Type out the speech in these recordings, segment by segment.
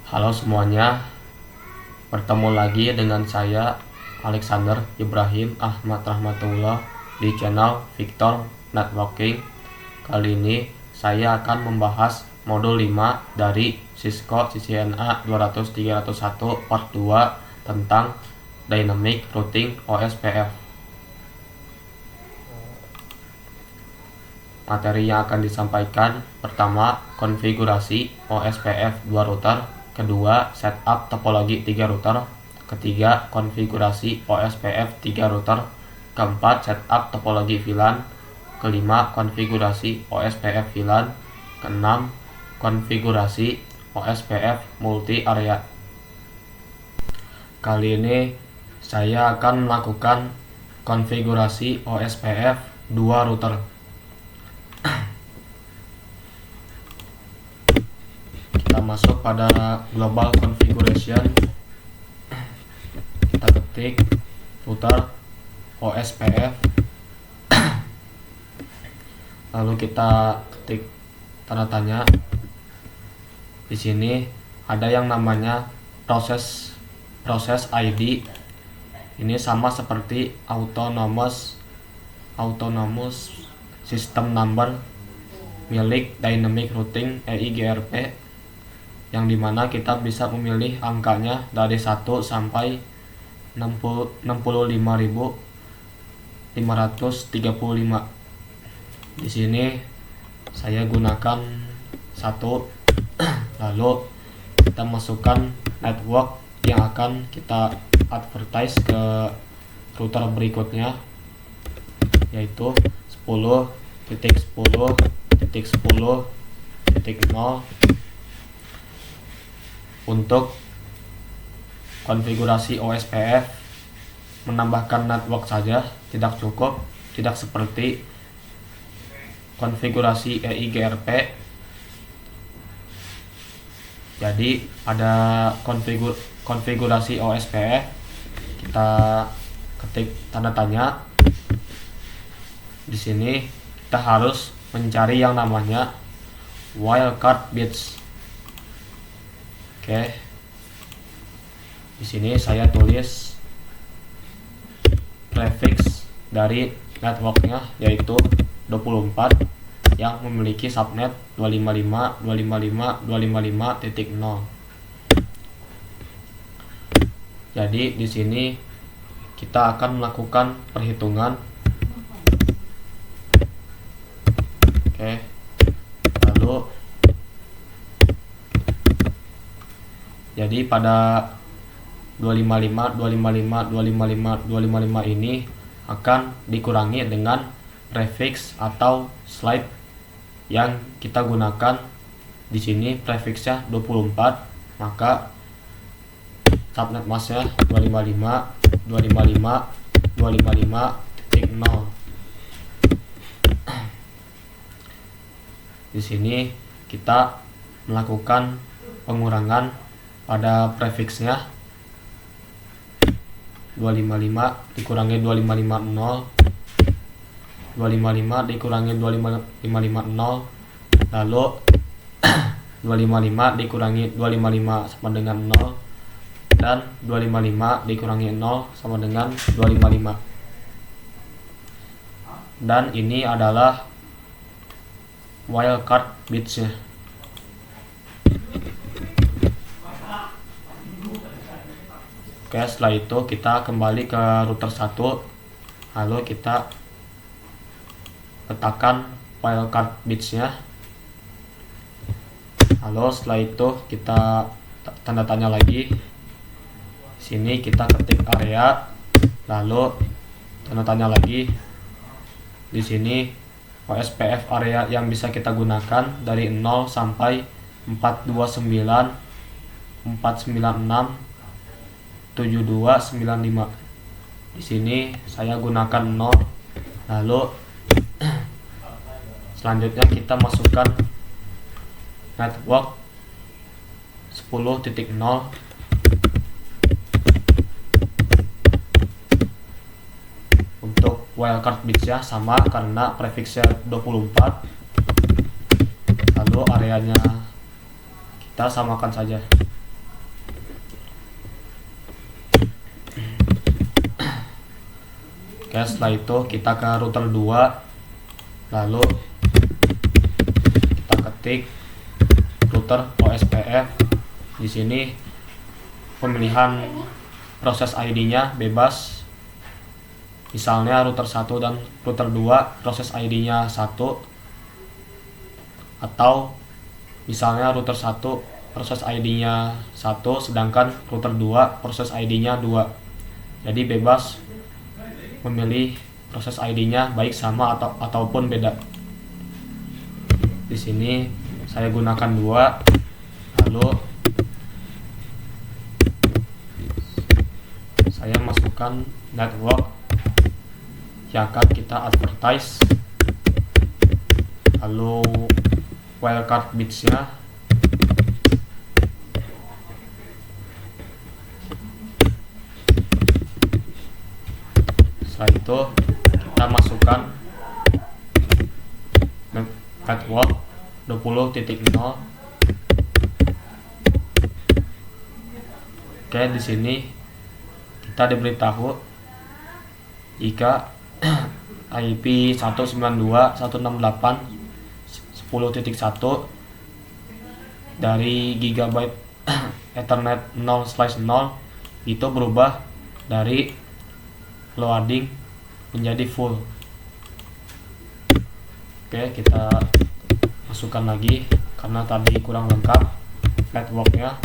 Halo semuanya, bertemu lagi dengan saya Alexander Ibrahim Ahmad Rahmatullah di channel Victor Networking. Kali ini saya akan membahas modul 5 dari Cisco CCNA 200-301 part 2 tentang Dynamic Routing OSPF. Materi yang akan disampaikan: pertama, konfigurasi OSPF 2 router; kedua, setup topologi 3 router; ketiga, konfigurasi OSPF 3 router; keempat, setup topologi VLAN; kelima, konfigurasi OSPF VLAN; keenam, konfigurasi OSPF multi area. Kali ini saya akan melakukan konfigurasi OSPF 2 router. Kita masuk pada global configuration, kita ketik router OSPF, lalu kita ketik tanda tanya. Di sini ada yang namanya proses ID. Ini sama seperti autonomous system number milik Dynamic Routing EIGRP, yang dimana kita bisa memilih angkanya dari 1 sampai 65.535. Di sini saya gunakan 1. Lalu kita masukkan network yang akan kita advertise ke router berikutnya, yaitu 10.10.10.0. Untuk konfigurasi OSPF, menambahkan network saja tidak cukup, tidak seperti konfigurasi EIGRP. Jadi pada konfigurasi OSPF kita ketik tanda tanya. Di sini kita harus mencari yang namanya wildcard bits. Oke. Di sini saya tulis prefix dari networknya, yaitu 24 yang memiliki subnet 255.255.255.0. Jadi di sini kita akan melakukan perhitungan. Oke. Lalu jadi pada 255 ini akan dikurangi dengan prefix atau slide yang kita gunakan. Di sini prefixnya 24, maka subnet masknya 255.255.255.0. Di sini kita melakukan pengurangan pada prefixnya. 255 dikurangi 2550, 255 dikurangi 2550, lalu 255 dikurangi 255 sama dengan 0, dan 255 dikurangi 0 sama dengan 255. Dan ini adalah wildcard bitsnya. Oke, setelah itu kita kembali ke router 1, lalu kita letakkan wildcard bitsnya. Lalu setelah itu kita tanda tanya lagi. Sini kita ketik area, lalu tanda tanya lagi. Di sini OSPF area yang bisa kita gunakan dari 0 sampai 429, 496, 7295. Di sini saya gunakan 0. Lalu selanjutnya kita masukkan network 10.0. Untuk wildcard bitsnya sama karena prefixnya 24. Lalu areanya kita samakan saja. Oke, setelah itu kita ke router 2, lalu kita ketik router OSPF. Di sini pemilihan proses ID-nya bebas. Misalnya router 1 dan router 2 proses ID-nya 1, atau misalnya router 1 proses ID-nya 1 sedangkan router 2 proses ID-nya 2. Jadi bebas memilih proses ID-nya baik sama ataupun beda. Di sini saya gunakan 2, lalu saya masukkan network yang akan kita advertise, lalu wildcard bits-nya. Setelah itu kita masukkan network 20.0. Oke, di sini kita diberitahu jika IP 192.168.10.1 dari gigabyte Ethernet 0/0 itu berubah dari loading menjadi full. Oke, kita masukkan lagi karena tadi kurang lengkap networknya.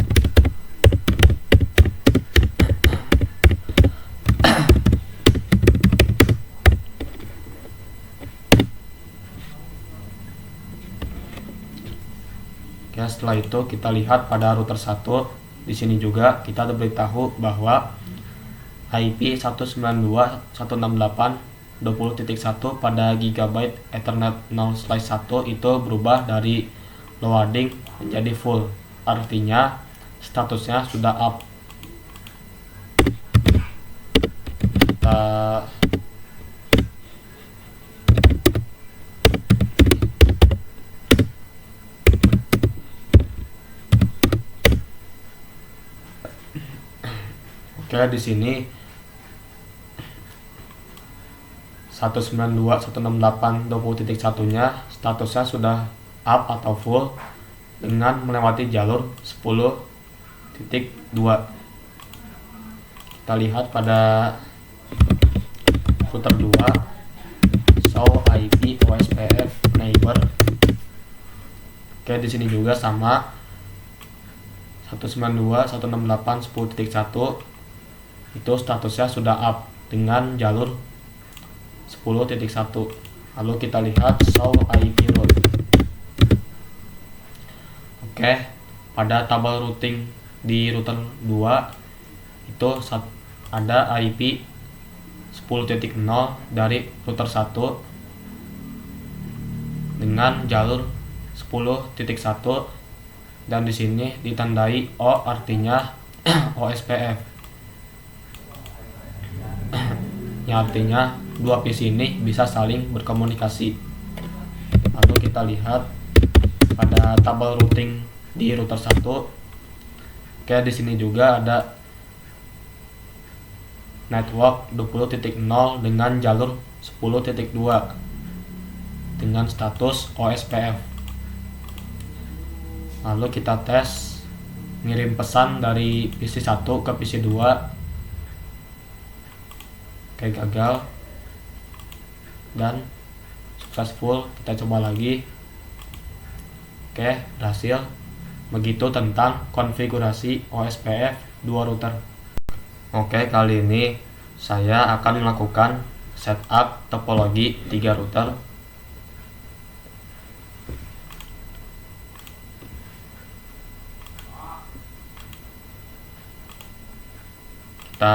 Oke, setelah itu kita lihat pada router 1. Di sini juga kita diberitahu bahwa IP 192.168.20.1 pada gigabyte Ethernet 0/1 itu berubah dari loading menjadi full. Artinya statusnya sudah up. Oke, di sini 192.168.20.1-nya statusnya sudah up atau full dengan melewati jalur 10.2. Kita lihat pada router 2, show IP OSPF neighbor. Oke, di sini juga sama 192.168.10.1 itu statusnya sudah up dengan jalur 10.1. Lalu kita lihat show IP route. Oke, pada tabel routing di router 2 itu ada IP 10.0 dari router 1 dengan jalur 10.1 dan di sini ditandai O, artinya OSPF. Yang artinya dua PC ini bisa saling berkomunikasi. Lalu kita lihat pada tabel routing di router 1. Oke, di sini juga ada network 20.0 dengan jalur 10.2 dengan status OSPF. Lalu kita tes ngirim pesan dari PC 1 ke PC 2. Oke, gagal dan successful. Kita coba lagi. Oke, berhasil. Begitu tentang konfigurasi OSPF 2 router. Oke, kali ini saya akan melakukan setup topologi 3 router. Kita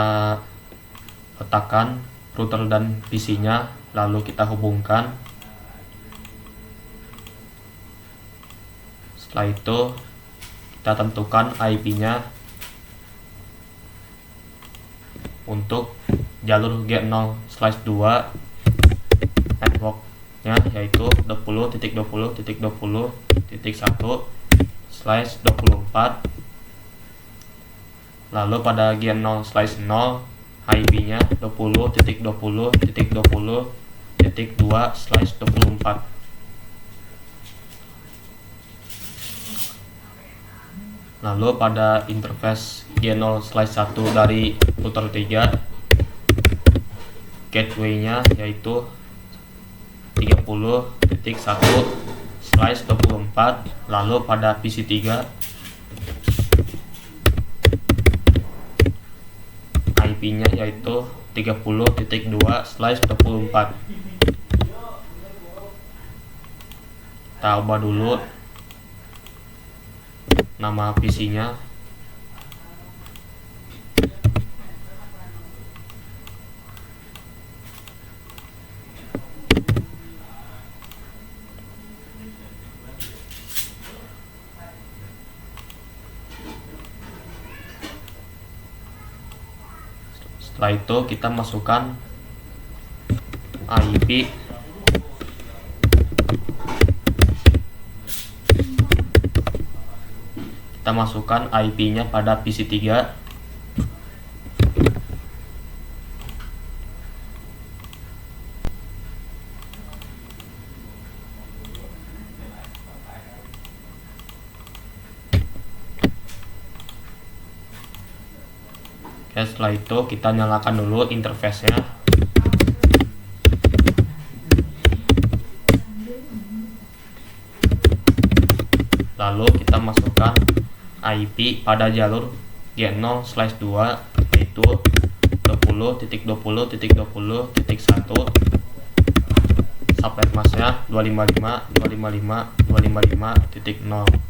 letakkan router dan PC-nya, lalu kita hubungkan. Setelah itu kita tentukan IP-nya untuk jalur G0/2 networknya, yaitu 20.20.20.1/24. Lalu pada G0/0 IP-nya 20.20.20.2/24. Lalu pada interface G0/1 dari router 3, gateway-nya yaitu 30.1/24. Lalu pada PC3 IP-nya yaitu 30.2/24. Kita ubah dulu nama PC-nya. Setelah itu kita masukkan IP. Kita masukkan IP-nya pada PC3. Oke, setelah itu kita nyalakan dulu interface-nya. Lalu kita masukkan IP pada jalur G0/2 yaitu 20.20.20.1. Subnet masknya 255.255.255.0.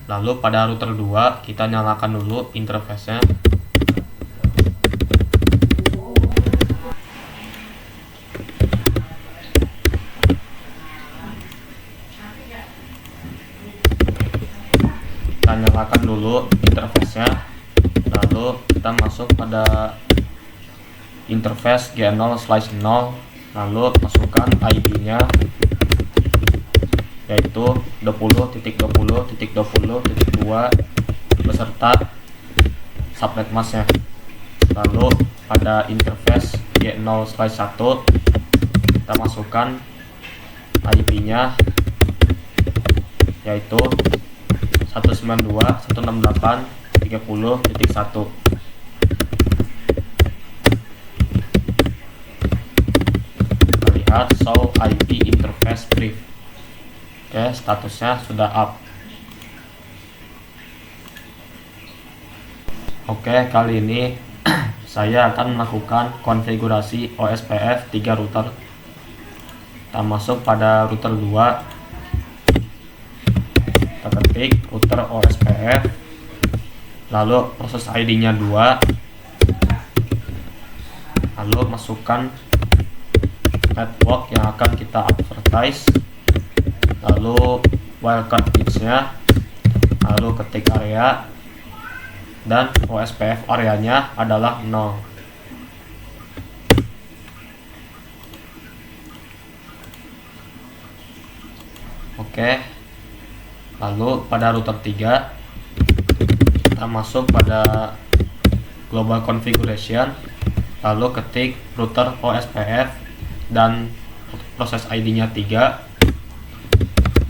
Lalu pada router 2 kita nyalakan dulu interface-nya. Kita nyalakan dulu interface-nya. Lalu kita masuk pada interface G0/0. Lalu masukkan IP-nya yaitu 20.20.20.2 beserta subnet masknya. Lalu pada interface G0/1 kita masukkan IP-nya yaitu 192.168.30.1. Kita lihat show IP interface brief. Oke, statusnya sudah up. Oke, kali ini saya akan melakukan konfigurasi OSPF 3 router. Kita masuk pada router 2. Kita ketik router OSPF, lalu proses ID-nya 2, lalu masukkan network yang akan kita advertise, lalu wildcard bits-nya, lalu ketik area, dan OSPF areanya adalah 0. Oke, lalu pada router 3 kita masuk pada global configuration, lalu ketik router OSPF dan proses ID-nya 3,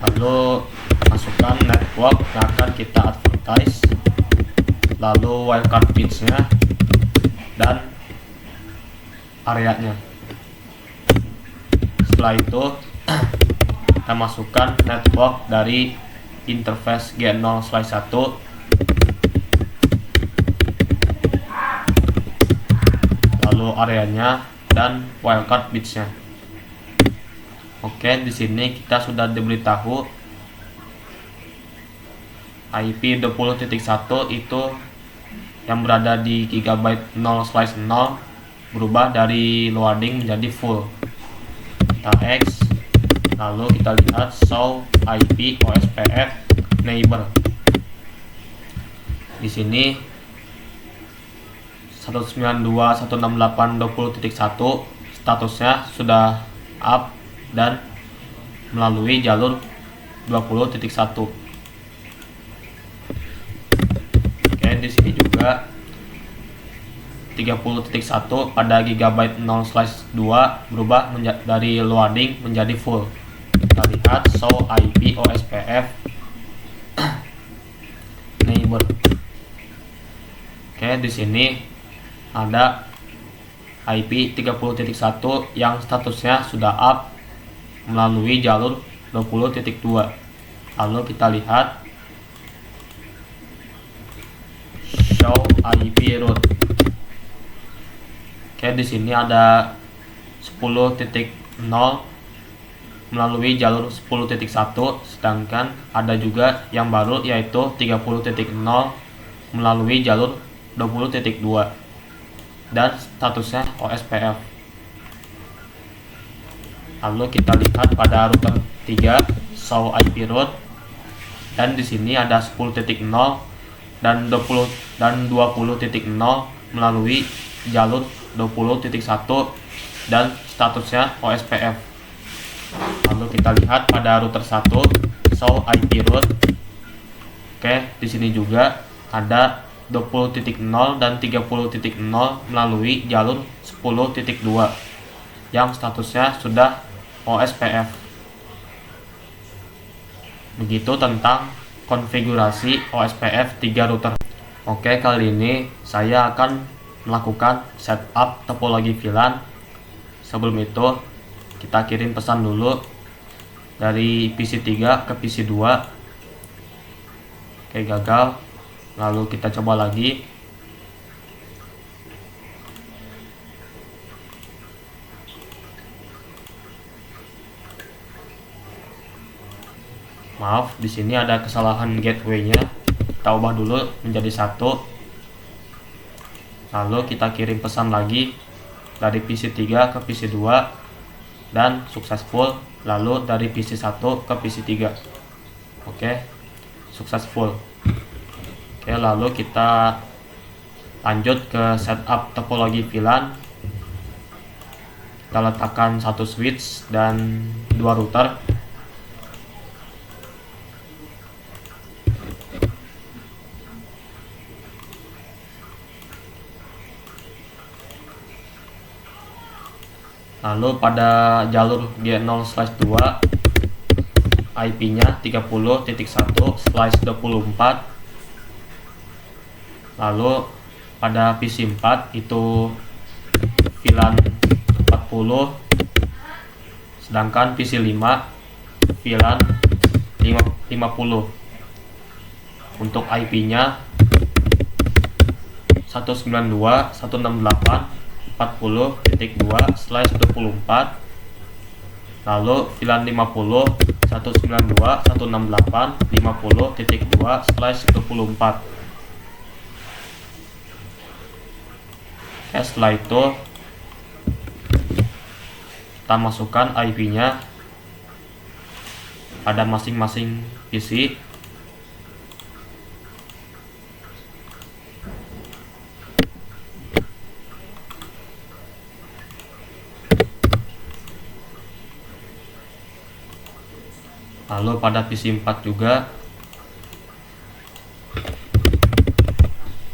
lalu masukkan network yang akan kita advertise, lalu wildcard bits-nya dan areanya. Setelah itu kita masukkan network dari interface G0/1, lalu areanya dan wildcard bits-nya. Oke, di sini kita sudah diberitahu IP 20.1 itu yang berada di gigabyte 0/0 berubah dari loading menjadi full. Kita X, lalu kita lihat show IP OSPF neighbor. Di sini 192.168.20.1 statusnya sudah up dan melalui jalur 20.1. juga 30.1 pada gigabyte 0/2 berubah dari loading menjadi full. Kita lihat show IP OSPF neighbor. Oke, di sini ada IP 30.1 yang statusnya sudah up melalui jalur 20.2. Lalu kita lihat show IP root. Oke, di sini ada 10.0 melalui jalur 10.1, sedangkan ada juga yang baru yaitu 30.0 melalui jalur 20.2 dan statusnya OSPF. Lalu kita lihat pada router 3 show IP root, dan di sini ada 10.0 dan 20.0 melalui jalur 20.1 dan statusnya OSPF. Lalu kita lihat pada router 1 show IP root. Oke, di sini juga ada 20.0 dan 30.0 melalui jalur 10.2 yang statusnya sudah OSPF. Begitu tentang konfigurasi OSPF 3 router. Oke, kali ini saya akan melakukan setup topologi VLAN. Sebelum itu kita kirim pesan dulu dari PC 3 ke PC 2. Oke, gagal. Lalu kita coba lagi. Maaf, di sini ada kesalahan gateway-nya. Kita ubah dulu menjadi 1. Lalu kita kirim pesan lagi dari PC 3 ke PC 2 dan successful. Lalu dari PC 1 ke PC 3. Oke, successful. Oke, lalu kita lanjut ke setup topologi VLAN. Kita letakkan satu switch dan 2 router. Lalu pada jalur G0/2 IP-nya 30.1/24. Lalu pada PC 4 itu VLAN 40, sedangkan PC 5 VLAN 50. Untuk IP-nya 192.168.40.2/24. lalu VLAN 50 192.168.50.2/24. Setelah itu kita masukkan IP-nya pada masing-masing PC. Lalu pada PC 4 juga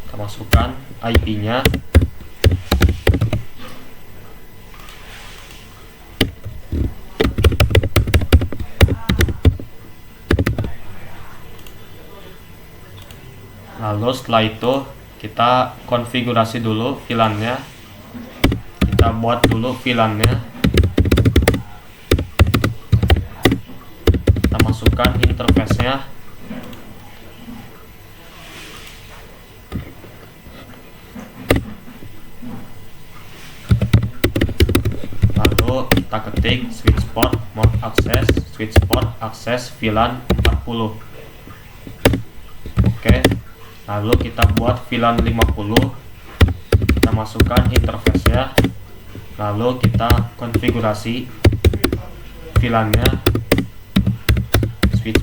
kita masukkan IP-nya. Lalu setelah itu kita konfigurasi dulu VLAN-nya. Kita buat dulu VLAN-nya. Kita masukkan interface-nya. Lalu kita ketik switch port mode access VLAN 40. Oke. Lalu kita buat VLAN 50. Kita masukkan interface-nya. Lalu kita konfigurasi VLAN-nya. Switch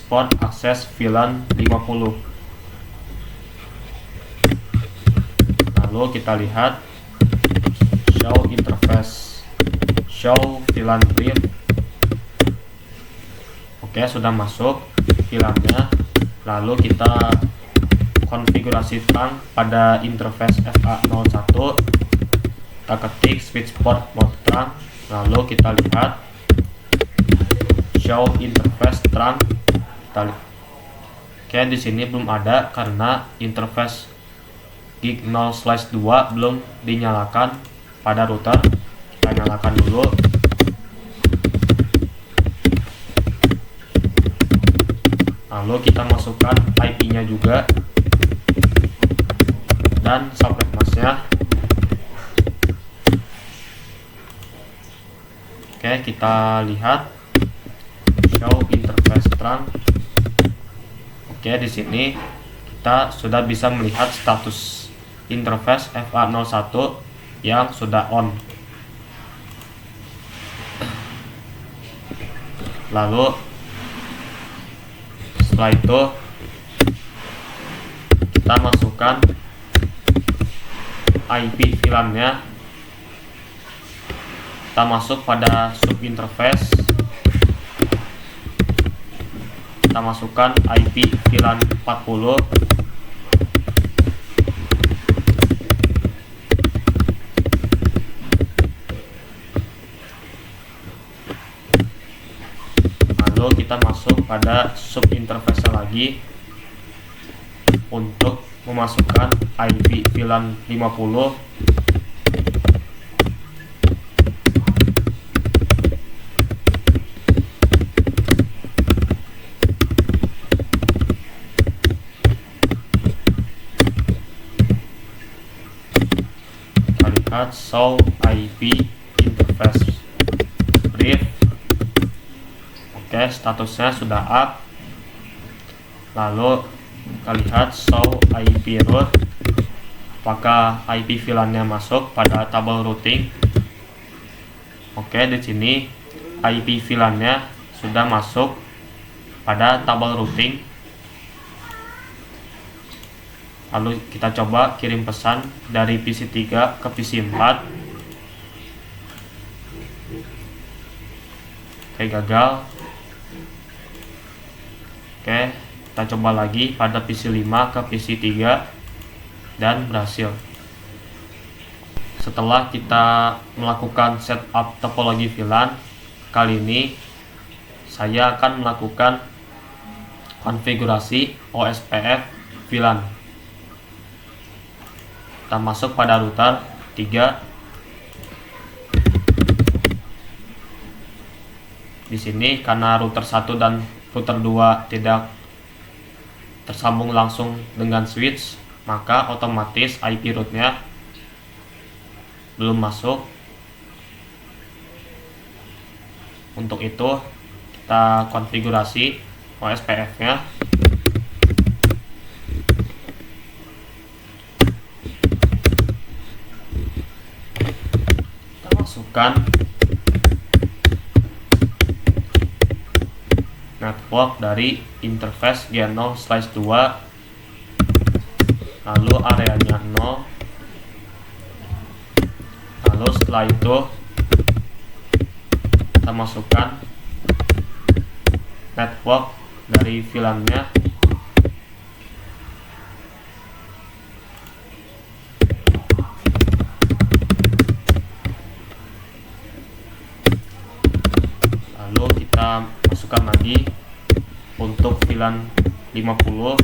port access VLAN 50. Lalu kita lihat show interface, show VLAN brief. Oke, sudah masuk VLAN-nya. Lalu kita konfigurasi trunk pada interface FA01, kita ketik switch port mode trunk, lalu kita lihat show interface trunk. Oke, di sini belum ada karena interface gig 0/2 belum dinyalakan pada router. Kita nyalakan dulu. Lalu kita masukkan IP-nya juga dan subnet mask-nya. Oke, kita lihat show interface trunk. Oke, di sini kita sudah bisa melihat status interface FA01 yang sudah on. Lalu setelah itu kita masukkan IP VLAN-nya. Kita masuk pada sub interface, kita masukkan IP VLAN 40. Lalu kita masuk pada sub interface lagi untuk memasukkan IP VLAN 50. Kita lihat show IP interface brief. Oke, statusnya sudah up. Lalu kita lihat show IP route, apakah IP VLAN-nya masuk pada tabel routing. Oke, di sini IP VLAN-nya sudah masuk pada tabel routing. Lalu kita coba kirim pesan dari PC 3 ke PC 4. Oke, gagal. Oke, kita coba lagi pada PC 5 ke PC 3 dan berhasil. Setelah kita melakukan setup topologi VLAN, kali ini saya akan melakukan konfigurasi OSPF VLAN. Kita masuk pada router 3. Di sini karena router 1 dan router 2 tidak tersambung langsung dengan switch, maka otomatis IP route-nya belum masuk. Untuk itu kita konfigurasi OSPF-nya. Kita masukkan network dari interface G0/2, lalu areanya 0. Lalu setelah itu kita masukkan network dari VLAN-nya. Lalu kita masukkan lagi untuk VLAN 50.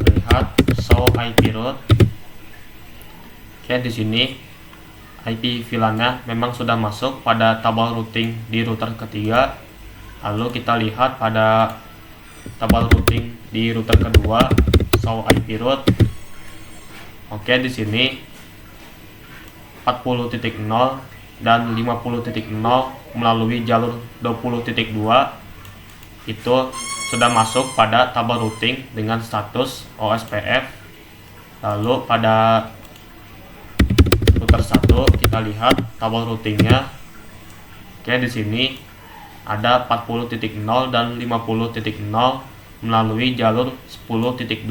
Lihat show IP route. Oke, di sini IP VLAN-nya memang sudah masuk pada tabel routing di router ketiga. Lalu kita lihat pada tabel routing di router kedua, show IP route. Oke, di sini 40.0 dan 50.0 melalui jalur 20.2 itu sudah masuk pada tabel routing dengan status OSPF. Lalu pada router 1 kita lihat tabel routingnya. Oke, di sini ada 40.0 dan 50.0 melalui jalur 10.2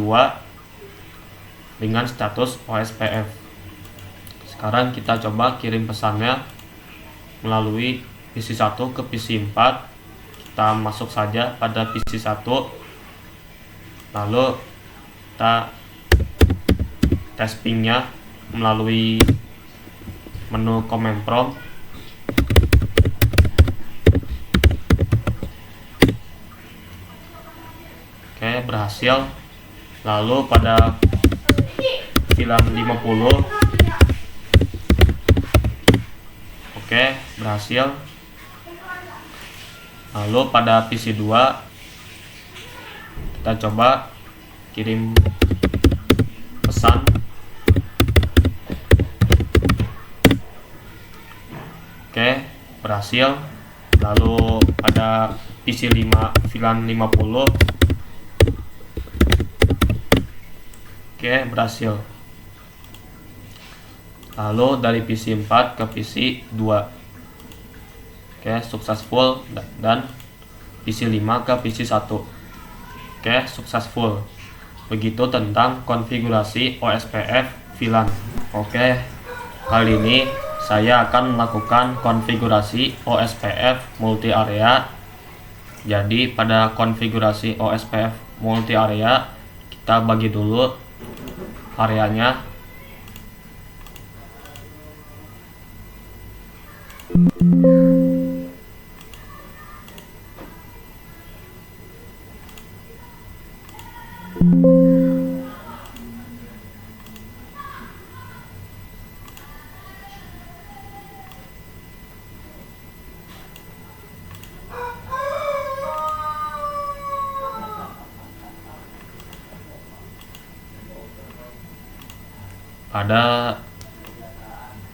dengan status OSPF. Sekarang kita coba kirim pesannya melalui PC1 ke PC4. Kita masuk saja pada PC1, lalu kita tes pingnya melalui menu command prompt. Oke, berhasil. Lalu pada VLAN 50, oke, berhasil. Lalu pada PC2 kita coba kirim pesan. Oke, berhasil. Lalu pada PC5 VLAN 50, oke, berhasil. Lalu dari PC4 ke PC2, oke, successful. Dan PC5 ke PC1, oke, successful. Begitu tentang konfigurasi OSPF VLAN. Oke, kali ini saya akan melakukan konfigurasi OSPF multi area. Jadi pada konfigurasi OSPF multi area, kita bagi dulu areanya. Pada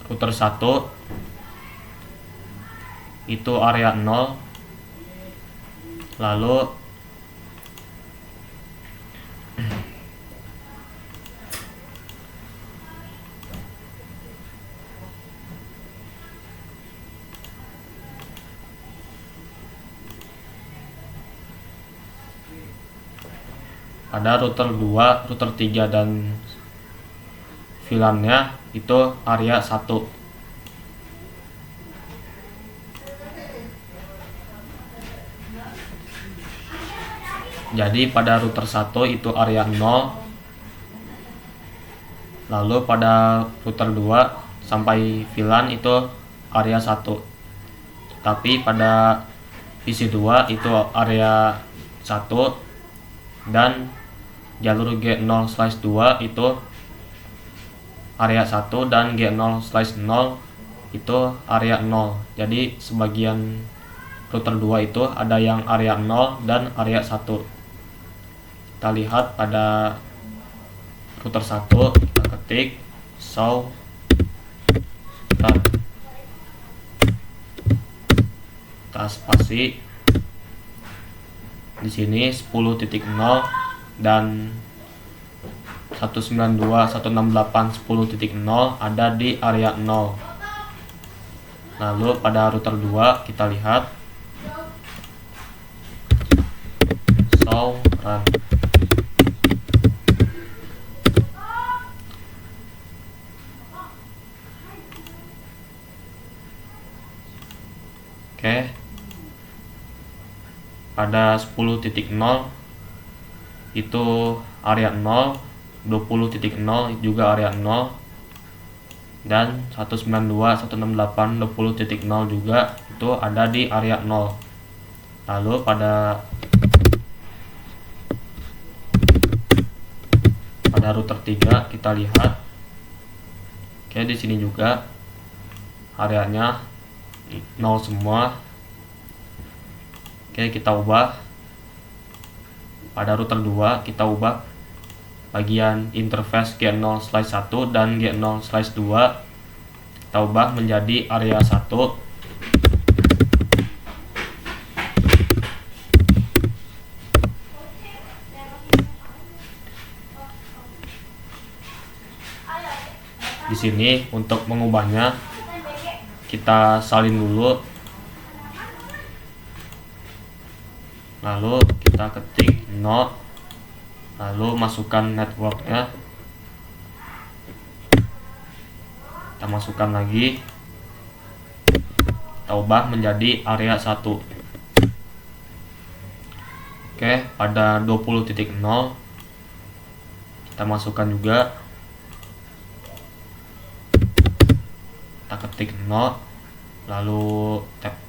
router 1 itu area 0, lalu pada router 2, router 3 dan VLAN-nya itu area 1. Jadi pada router 1 itu area 0, lalu pada router 2 sampai VLAN itu area 1. Tapi pada PC2 itu area 1 dan jalur G0/2 itu area 1 dan G0/0 itu area 0. Jadi sebagian router 2 itu ada yang area 0 dan area 1. Kita lihat pada router 1, kita ketik show run, kita spasi. Di sini 10.0 dan 192.168.10.0 ada di area 0. Lalu pada router 2 kita lihat show run. Oke. Pada 10.0 itu area 0, 20.0 juga area 0, dan 192.168.20.0 juga itu ada di area 0. Lalu pada router 3 kita lihat, oke, di sini juga areanya 0 semua. Oke, kita ubah. Pada router 2 kita ubah bagian interface G0/1 dan G0/2, kita ubah menjadi area 1. Di sini untuk mengubahnya kita salin dulu, lalu kita ketik lalu masukkan networknya, kita masukkan lagi, kita ubah menjadi area 1. Oke, pada 20.0 kita masukkan juga, kita ketik 0, lalu tap.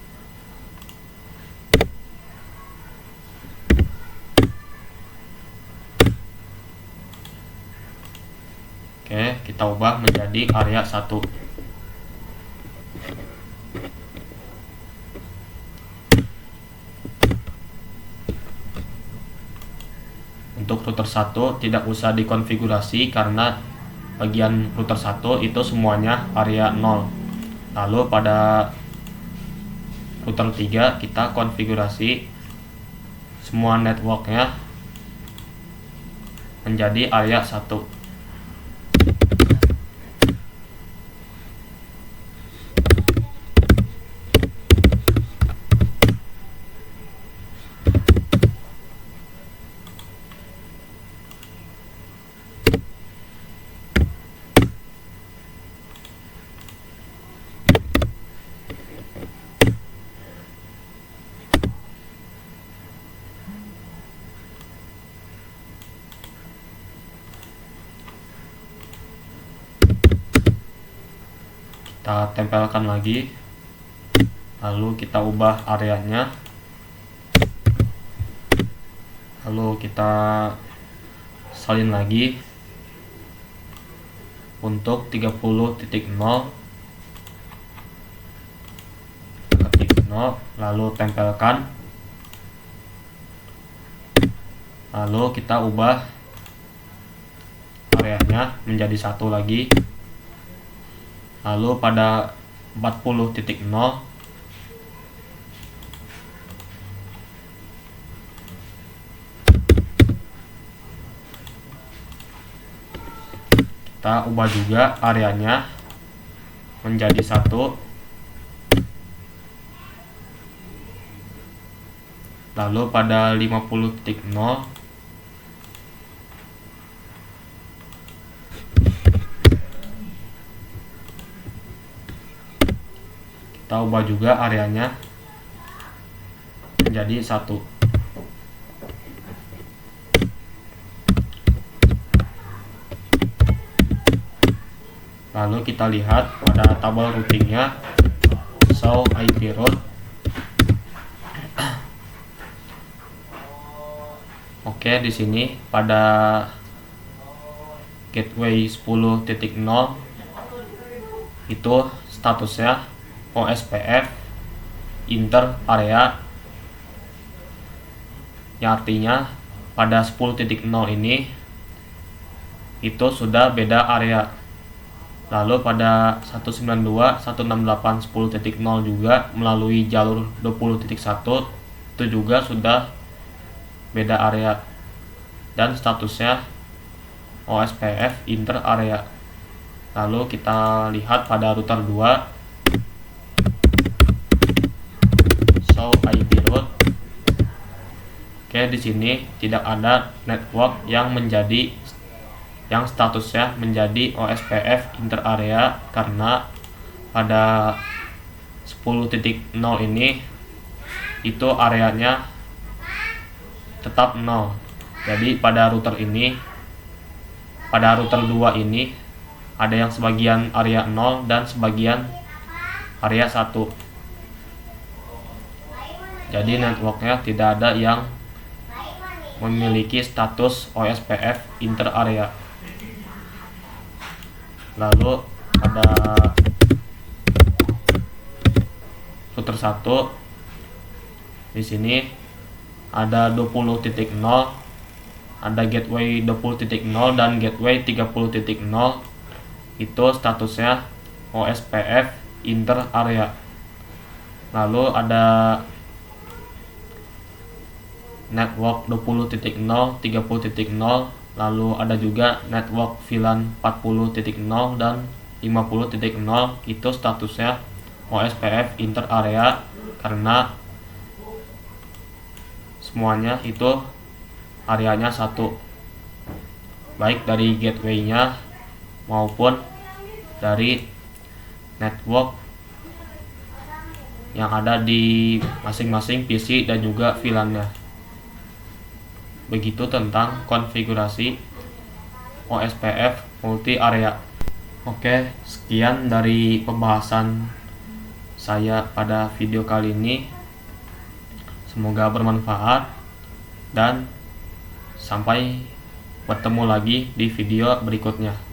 Oke, kita ubah menjadi area 1. Untuk router 1 tidak usah dikonfigurasi karena bagian router 1 itu semuanya area 0. Lalu pada router 3 kita konfigurasi semua networknya menjadi area 1. Kita tempelkan lagi, lalu kita ubah areanya, lalu kita salin lagi untuk 30.0, ketik 0, lalu tempelkan, lalu kita ubah areanya menjadi 1 lagi. Lalu pada 40.0 kita ubah juga areanya menjadi 1. Lalu pada 50.0 kita ubah juga areanya menjadi 1. Lalu kita lihat pada tabel routingnya, show IP route. Oke, di sini pada gateway 10.0 itu statusnya OSPF inter area, yang artinya pada 10.0 ini itu sudah beda area. Lalu pada 192, 168, 10.0 juga melalui jalur 20.1 itu juga sudah beda area dan statusnya OSPF inter area. Lalu kita lihat pada router 2, show IP route. Oke, di sini tidak ada network yang statusnya menjadi OSPF inter area karena pada 10.0 ini itu areanya tetap 0. Jadi pada router 2 ini ada yang sebagian area 0 dan sebagian area 1. Jadi networknya tidak ada yang memiliki status OSPF inter area. Lalu pada router 1 di sini ada 20.0, ada gateway 20.0 dan gateway 30.0 itu statusnya OSPF inter area. Lalu ada network 20.0, 30.0, lalu ada juga network VLAN 40.0 dan 50.0 itu statusnya OSPF inter area karena semuanya itu areanya satu, baik dari gateway-nya maupun dari network yang ada di masing-masing PC dan juga VLAN-nya. Begitu tentang konfigurasi OSPF multi area. Oke, sekian dari pembahasan saya pada video kali ini. Semoga bermanfaat dan sampai bertemu lagi di video berikutnya.